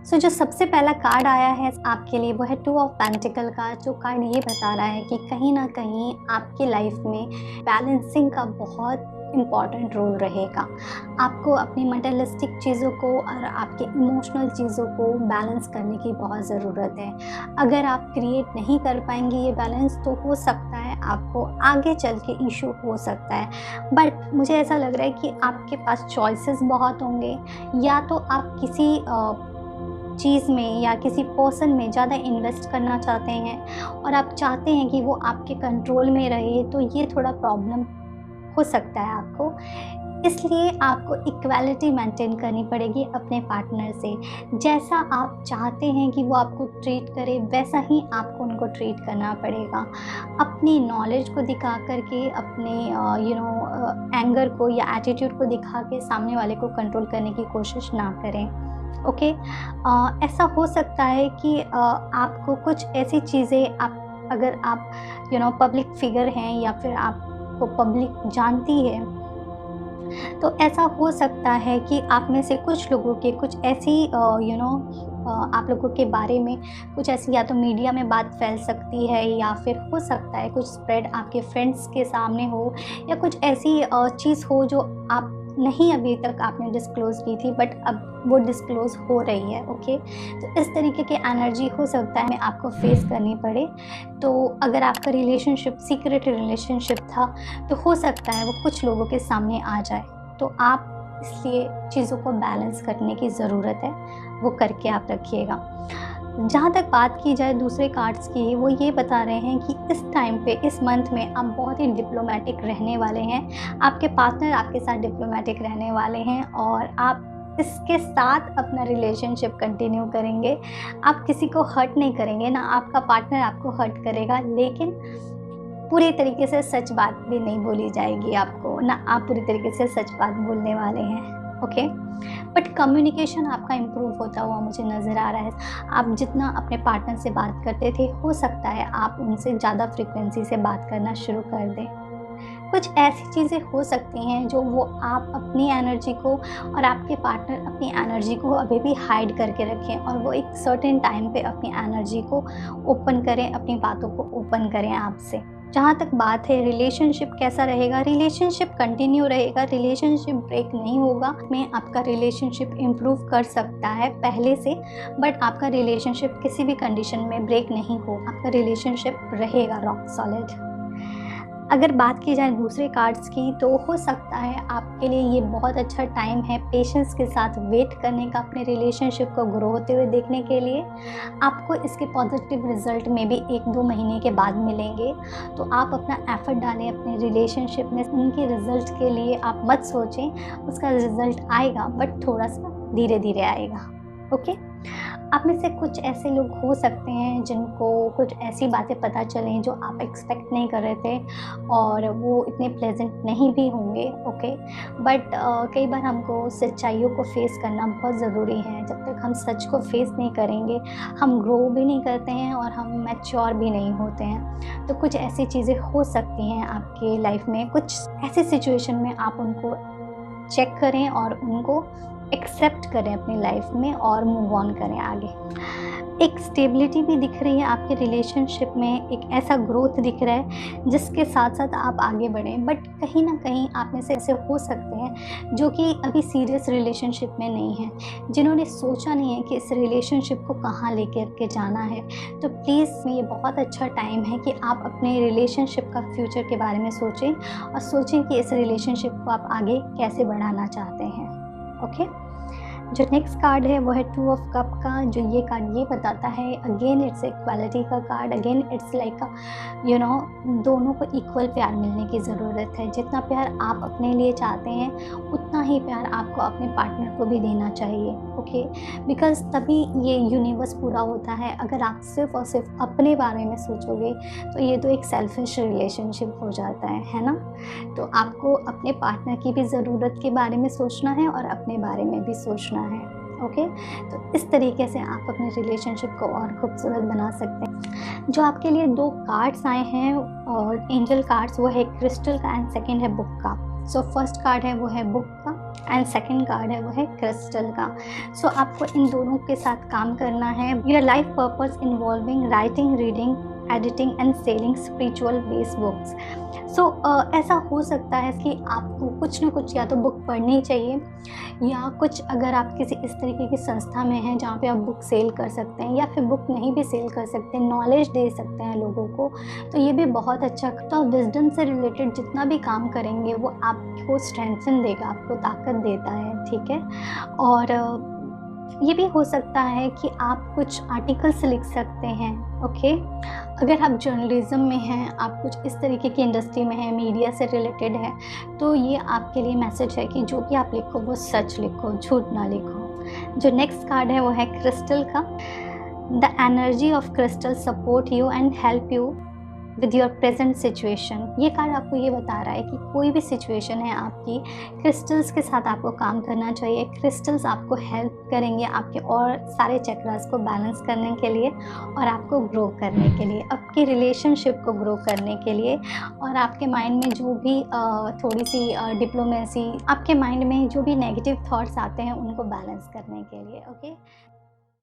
सो जो सबसे पहला कार्ड आया है आपके लिए वो है 2 ऑफ पेंटिकल का, जो कार्ड ये बता रहा है कि कहीं ना कहीं आपकी लाइफ में बैलेंसिंग का बहुत इम्पॉर्टेंट रोल रहेगा। आपको अपनी मटेरियलिस्टिक चीज़ों को और आपके इमोशनल चीज़ों को बैलेंस करने की बहुत ज़रूरत है। अगर आप क्रिएट नहीं कर पाएंगे ये बैलेंस, तो हो सकता है आपको आगे चल के इशू हो सकता है। बट मुझे ऐसा लग रहा है कि आपके पास चॉइसेस बहुत होंगे। या तो आप किसी चीज़ में या किसी पर्सन में ज़्यादा इन्वेस्ट करना चाहते हैं और आप चाहते हैं कि वो आपके कंट्रोल में रहे, तो ये थोड़ा प्रॉब्लम हो सकता है आपको। इसलिए आपको इक्वालिटी मेंटेन करनी पड़ेगी अपने पार्टनर से। जैसा आप चाहते हैं कि वो आपको ट्रीट करे, वैसा ही आपको उनको ट्रीट करना पड़ेगा। अपनी नॉलेज को दिखा करके, अपने एंगर को या एटीट्यूड को दिखा के सामने वाले को कंट्रोल करने की कोशिश ना करें। ओके। ऐसा हो सकता है कि आपको कुछ ऐसी चीज़ें, आप अगर आप पब्लिक फिगर हैं या फिर आपको पब्लिक जानती है, तो ऐसा हो सकता है कि आप में से कुछ लोगों के कुछ ऐसी आप लोगों के बारे में कुछ ऐसी या तो मीडिया में बात फैल सकती है, या फिर हो सकता है कुछ स्प्रेड आपके फ्रेंड्स के सामने हो, या कुछ ऐसी चीज़ हो जो आप नहीं अभी तक आपने डिस्क्लोज़ की थी, बट अब वो डिस्क्लोज़ हो रही है। ओके। तो इस तरीके की एनर्जी हो सकता है आपको फेस करनी पड़े। तो अगर आपका रिलेशनशिप सीक्रेट रिलेशनशिप था, तो हो सकता है वो कुछ लोगों के सामने आ जाए। तो आप इसलिए चीज़ों को बैलेंस करने की ज़रूरत है, वो करके आप रखिएगा। जहाँ तक बात की जाए दूसरे कार्ड्स की, वो ये बता रहे हैं कि इस टाइम पे, इस मंथ में आप बहुत ही डिप्लोमेटिक रहने वाले हैं। आपके पार्टनर आपके साथ डिप्लोमेटिक रहने वाले हैं और आप इसके साथ अपना रिलेशनशिप कंटिन्यू करेंगे। आप किसी को हर्ट नहीं करेंगे, ना आपका पार्टनर आपको हर्ट करेगा, लेकिन पूरी तरीके से सच बात भी नहीं बोली जाएगी आपको, ना आप पूरी तरीके से सच बात बोलने वाले हैं। ओके। बट कम्युनिकेशन आपका इम्प्रूव होता हुआ मुझे नज़र आ रहा है। आप जितना अपने पार्टनर से बात करते थे, हो सकता है आप उनसे ज़्यादा फ्रीक्वेंसी से बात करना शुरू कर दें। कुछ ऐसी चीज़ें हो सकती हैं जो वो आप अपनी एनर्जी को और आपके पार्टनर अपनी एनर्जी को अभी भी हाइड करके रखें, और वो एक सर्टेन टाइम पे अपनी एनर्जी को ओपन करें, अपनी बातों को ओपन करें आपसे। जहाँ तक बात है रिलेशनशिप कैसा रहेगा, रिलेशनशिप कंटिन्यू रहेगा, रिलेशनशिप ब्रेक नहीं होगा। में आपका रिलेशनशिप इम्प्रूव कर सकता है पहले से, बट आपका रिलेशनशिप किसी भी कंडीशन में ब्रेक नहीं हो, आपका रिलेशनशिप रहेगा रॉक सॉलिड। अगर बात की जाए दूसरे कार्ड्स की, तो हो सकता है आपके लिए ये बहुत अच्छा टाइम है पेशेंस के साथ वेट करने का, अपने रिलेशनशिप को ग्रो होते हुए देखने के लिए। आपको इसके पॉजिटिव रिजल्ट में भी 1-2 महीने के बाद मिलेंगे। तो आप अपना एफर्ट डालें अपने रिलेशनशिप में। उनके रिजल्ट के लिए आप मत सोचें, उसका रिजल्ट आएगा, बट थोड़ा सा धीरे धीरे आएगा। ओके। आप में से कुछ ऐसे लोग हो सकते हैं जिनको कुछ ऐसी बातें पता चलें जो आप एक्सपेक्ट नहीं कर रहे थे, और वो इतने प्लेजेंट नहीं भी होंगे। ओके। बट कई बार हमको सच्चाइयों को फेस करना बहुत ज़रूरी है। जब तक हम सच को फेस नहीं करेंगे, हम ग्रो भी नहीं करते हैं और हम मैच्योर भी नहीं होते हैं। तो कुछ ऐसी चीज़ें हो सकती हैं आपके लाइफ में, कुछ ऐसी सिचुएशन में आप उनको चेक करें और उनको एक्सेप्ट करें अपनी लाइफ में और मूव ऑन करें आगे। एक स्टेबिलिटी भी दिख रही है आपके रिलेशनशिप में, एक ऐसा ग्रोथ दिख रहा है जिसके साथ साथ आप आगे बढ़ें। बट कहीं ना कहीं आप में से ऐसे हो सकते हैं जो कि अभी सीरियस रिलेशनशिप में नहीं हैं, जिन्होंने सोचा नहीं है कि इस रिलेशनशिप को कहाँ लेकर के जाना है। तो प्लीज़ ये बहुत अच्छा टाइम है कि आप अपने रिलेशनशिप का फ्यूचर के बारे में सोचें, और सोचें कि इस रिलेशनशिप को आप आगे कैसे बढ़ाना चाहते हैं। ओके। जो नेक्स्ट कार्ड है वो है 2 ऑफ कप का। जो ये कार्ड ये बताता है, अगेन इट्स इक्वालिटी का कार्ड। अगेन इट्स लाइक दोनों को इक्वल प्यार मिलने की ज़रूरत है। जितना प्यार आप अपने लिए चाहते हैं, उतना ही प्यार आपको अपने पार्टनर को भी देना चाहिए। ओके। बिकॉज तभी ये यूनिवर्स पूरा होता है। अगर आप सिर्फ और सिर्फ अपने बारे में सोचोगे, तो ये तो एक सेल्फिश रिलेशनशिप हो जाता है ना। तो आपको अपने पार्टनर की भी ज़रूरत के बारे में सोचना है और अपने बारे में भी सोचना है। ओके। तो इस तरीके से आप अपने रिलेशनशिप को और खूबसूरत बना सकते हैं। जो आपके लिए 2 कार्ड्स आए हैं और एंजल कार्ड्स, वो है क्रिस्टल का एंड सेकंड है बुक का। सो फर्स्ट कार्ड है वो है बुक का, एंड सेकंड कार्ड है वो है क्रिस्टल का। सो आपको इन दोनों के साथ काम करना है। Your life purpose involving writing, reading, editing and selling spiritual based books. So ऐसा हो सकता है कि आपको कुछ ना कुछ या तो बुक पढ़नी चाहिए, या कुछ अगर आप किसी इस तरीके की संस्था में हैं जहाँ पे आप बुक सेल कर सकते हैं, या फिर बुक नहीं भी सेल कर सकते, नॉलेज दे सकते हैं लोगों को, तो ये भी बहुत अच्छा। तो विजडम से रिलेटेड जितना भी काम करेंगे वो आपको स्ट्रेंथन देगा, आपको ताकत देता है, ठीक है। और ये भी हो सकता है कि आप कुछ आर्टिकल्स लिख सकते हैं, ओके। अगर आप जर्नलिज्म में हैं, आप कुछ इस तरीके की इंडस्ट्री में हैं, मीडिया से रिलेटेड है, तो ये आपके लिए मैसेज है कि जो भी आप लिखो वो सच लिखो, झूठ ना लिखो। जो नेक्स्ट कार्ड है वो है क्रिस्टल का। The energy of crystal support you and help you with your present situation. ये कार्ड आपको ये बता रहा है कि कोई भी सिचुएशन है आपकी, क्रिस्टल्स के साथ आपको काम करना चाहिए। क्रिस्टल्स आपको हेल्प करेंगे आपके और सारे चक्रास को बैलेंस करने के लिए, और आपको ग्रो करने के लिए, आपकी रिलेशनशिप को ग्रो करने के लिए, और आपके माइंड में जो भी थोड़ी सी डिप्लोमेसी, आपके माइंड में जो भी नेगेटिव थॉट्स आते हैं उनको बैलेंस करने के लिए, ओके।